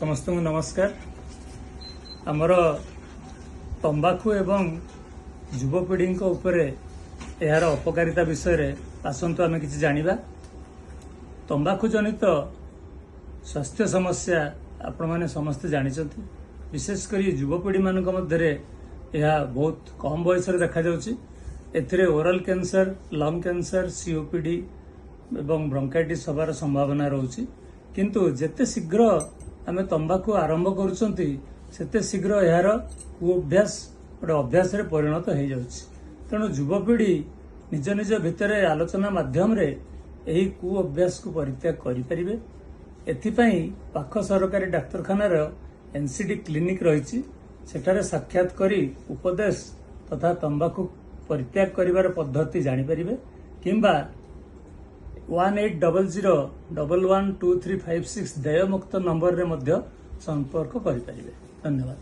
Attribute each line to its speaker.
Speaker 1: समस्त नमस्कार। आमर तंबाकू एवं युवपीढ़ी यार अपकारिता विषय आसतु आम कि जाना। तंबाकू जनित स्वास्थ्य समस्या आपण मैंने समस्ते जानते, विशेषकर युवपीढ़ी मान मध्य बहुत कम बयस देखा जाउछि। Oral cancer, lung cancer, COPD एवं ब्रोंकाइटिस हबार संभावना रोचे। किंतु जेते शीघ्र आमे तंबाकू आरंभ करते शीघ्र यार कुअभ्यास गोटे अभ्यास परिणत हो जाउछि। तेणु युवपीढ़ी निज निज भितर आलोचना माध्यम रे एही कुअभ्यास को परित्याग करिपारिबे। एथिपाई पाख सरकारी डाक्तरखानार एनसीडी क्लिनिक रही, सेठारे साक्षात करी उपदेश तथा तंबाकू परित्याग करिवार पद्धति जानिपारिबे किंबा 1800112356 देयमुक्त नंबर रे मध्य संपर्क करिपारिबे। धन्यवाद।